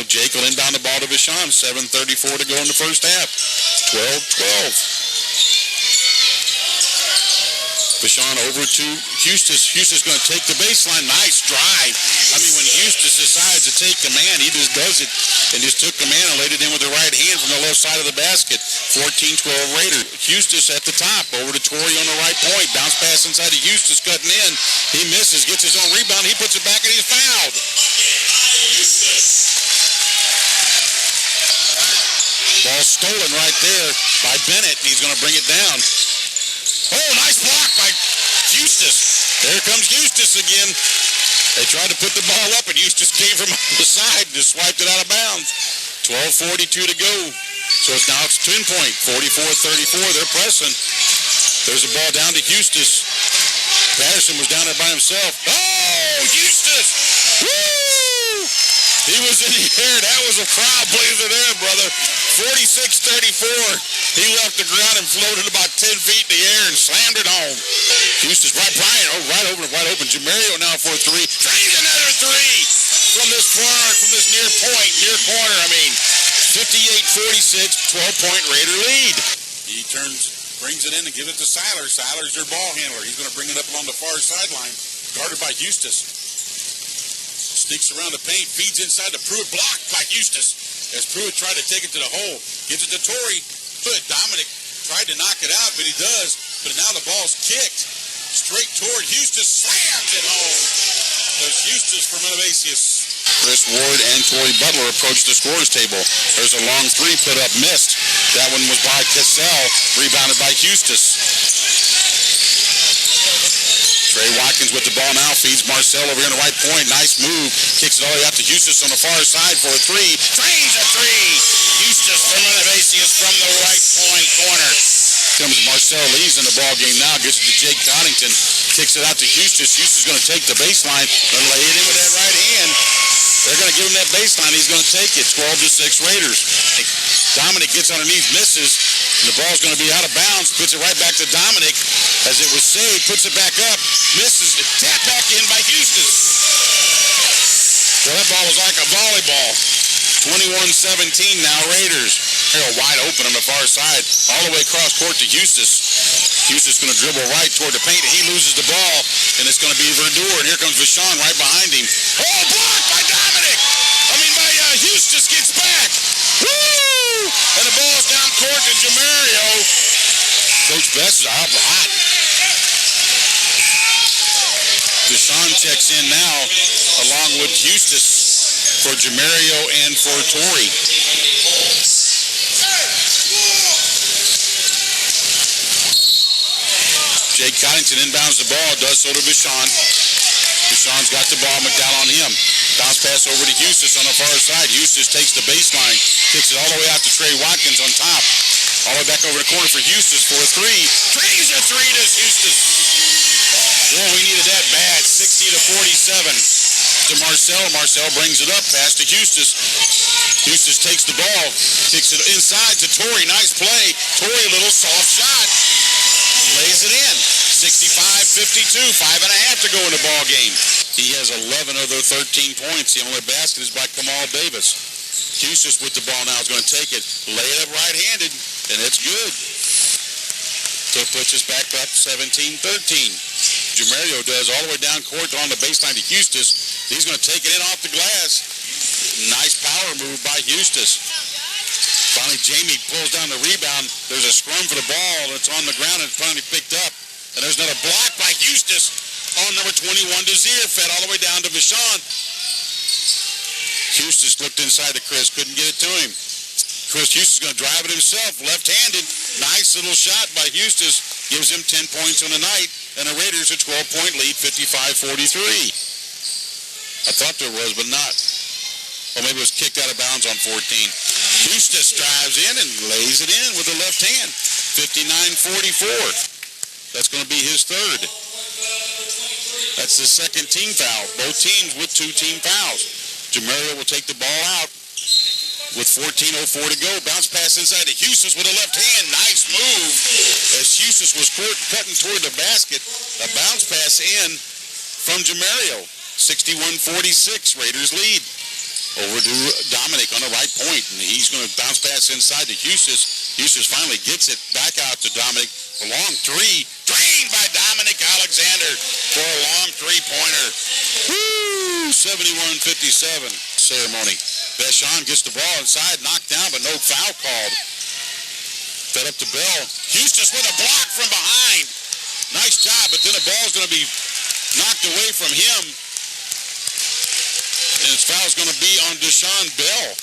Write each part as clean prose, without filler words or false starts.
Jake will inbound the ball to Vashon. 7:34 to go in the first half. 12-12. Vashon over to Justas. Justas going to take the baseline. Nice drive. I mean, when Justas decides to take command, he just does it and just took command and laid it in with the right hand from the left side of the basket. 14-12 Raiders. Justas at the top. Over to Torrey on the right point. Bounce pass inside to Justas, cutting in. He misses, gets his own rebound. He puts it back and he's fouled. Ball stolen right there by Bennett. He's going to bring it down. Oh, nice block by Justas. There comes Justas again. They tried to put the ball up, and Justas came from the side and just swiped it out of bounds. 12:42 to go. So now it's 10 point. 44-34. They're pressing. There's a ball down to Justas. Patterson was down there by himself. Oh, Justas! Woo! He was in the air. That was a crowd pleaser there, brother. 46-34. He left the ground and floated about 10 feet in the air and slammed it home. Justas right open. Jamario now for a three. Drains another three from this near corner. 58-46, 12-point Raider lead. He brings it in and gives it to Seiler. Seiler's their ball handler. He's going to bring it up along the far sideline, guarded by Justas. Sneaks around the paint, feeds inside to Pruitt, blocked by Justas. As Pruitt tried to take it to the hole, gives it to Torrey. Dominic tried to knock it out, but he does. But now the ball's kicked straight toward Justas, slams it home. There's Justas Furmanavicius. Chris Ward and Torrey Butler approach the scorers table. There's a long three put up, missed. That one was by Cassell, rebounded by Justas. Trey Watkins with the ball now, feeds Marcel over here on the right point. Nice move. Kicks it all the way out to Justas on the far side for a three. Drains a three. Justas Furmanavicius from the right point corner. Comes Marcel Lees in the ball game now. Gets it to Jake Connington. Kicks it out to Justas. Justas going to take the baseline. Going to lay it in with that right hand. They're going to give him that baseline. He's going to take it. 12-6 Raiders. Dominic gets underneath, misses. And the ball's going to be out of bounds. Puts it right back to Dominic. As it was saved, puts it back up. Misses. Tap back in by Justas. Well, that ball was like a volleyball. 21-17 now Raiders. Wide open on the far side. All the way across court to Justas. Justas going to dribble right toward the paint. And he loses the ball. And it's going to be Verdure. And here comes Vashon right behind him. Oh, blocked by Dominic. Justas gets back. Woo! And the ball's down court to Jamario. Coach Best is up hot. Vashon checks in now along with Justas for Jamario and for Torrey. Jake Connington inbounds the ball, does so to Vashon. Vashon's got the ball, McDowell on him. Bounce pass over to Justas on the far side. Justas takes the baseline, kicks it all the way out to Trey Watkins on top. All the way back over the corner for Justas for a three. Drains a three to Justas. Boy, we needed that bad. 60-47 to Marcel. Marcel brings it up, pass to Justas. Justas takes the ball, kicks it inside to Torrey. Nice play. Torrey, a little soft shot. Lays it in. 65-52. 5.5 to go in the ball game. He has 11 of their 13 points. The only basket is by Kamal Davis. Justas with the ball now is going to take it. Lay it up right-handed, and it's good. So it puts us back up 17-13. Jamario does all the way down court on the baseline to Justas. He's going to take it in off the glass. Nice power move by Justas. Finally, Jamie pulls down the rebound. There's a scrum for the ball. It's on the ground and it's finally picked up. And there's another block by Justas on number 21 Desir. Fed all the way down to Vashon. Justas looked inside to Chris. Couldn't get it to him. Chris Justas going to drive it himself. Left-handed. Nice little shot by Justas. Gives him 10 points on the night. And the Raiders a 12-point lead, 55-43. I thought there was, but not. Or maybe it was kicked out of bounds on 14. Justas drives in and lays it in with the left hand. 59-44. That's going to be his third. That's the second team foul. Both teams with 2 team fouls. Jamario will take the ball out with 14:04 to go. Bounce pass inside to Justas with a left hand. Nice move. As Justas was cutting toward the basket. A bounce pass in from Jamario. 61-46. Raiders lead. Over to Dominic on the right point, and he's going to bounce pass inside to Justas. Justas finally gets it back out to Dominic. A long three, drained by Dominic Alexander for a long three-pointer. Woo! 71-57 ceremony. Vashon gets the ball inside, knocked down, but no foul called. Fed up to Bell. Justas with a block from behind. Nice job, but then the ball's going to be knocked away from him. And his foul's going to be on Deshaun Bell.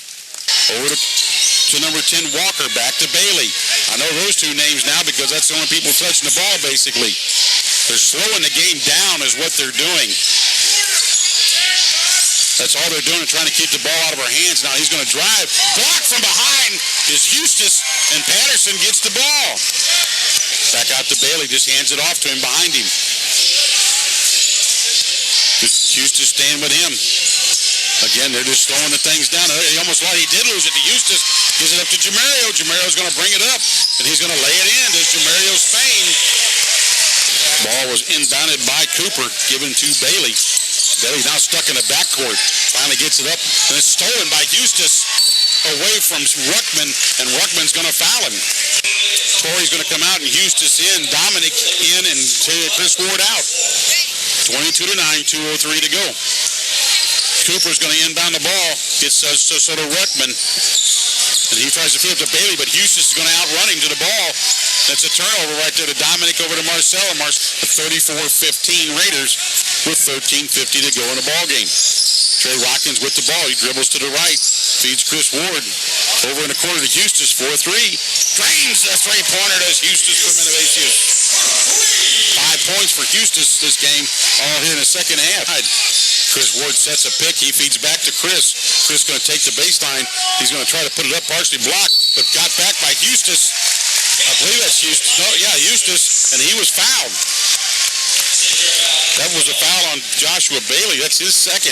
Over to number 10, Walker. Back to Bailey. I know those two names now because that's the only people touching the ball, basically. They're slowing the game down is what they're doing. That's all they're doing, trying to keep the ball out of our hands. Now he's going to drive. Block from behind is Justas, and Patterson gets the ball. Back out to Bailey, just hands it off to him behind him. Justas staying with him. Again, they're just throwing the things down. He almost thought he did lose it to Justas. Gives it up to Jamario. Jamario's going to bring it up, and he's going to lay it in. There's Jamario Spain. Ball was inbounded by Cooper, given to Bailey. Bailey now stuck in the backcourt. Finally gets it up, and it's stolen by Justas away from Ruckman, and Ruckman's going to foul him. Torrey's going to come out, and Justas in. Dominic in, and Chris Ward out. 22-9, 2:03 to go. Cooper's going to inbound the ball. Gets so to Ruckman. And he tries to flip to Bailey, but Justas is going to outrun him to the ball. That's a turnover right there to Dominic over to Marcel. And 34-15 Raiders with 13:50 to go in the ball game. Trey Watkins with the ball. He dribbles to the right. Feeds Chris Ward. Over in the corner to Justas. 4-3. Drains the three-pointer to Justas Furmanavicius. 5 points for Justas this game. All here in the second half. Chris Ward sets a pick. He feeds back to Chris. Chris going to take the baseline. He's going to try to put it up, partially blocked, but got back by Justas. I believe that's Justas. No, yeah, Justas, and he was fouled. That was a foul on Joshua Bailey. That's his second.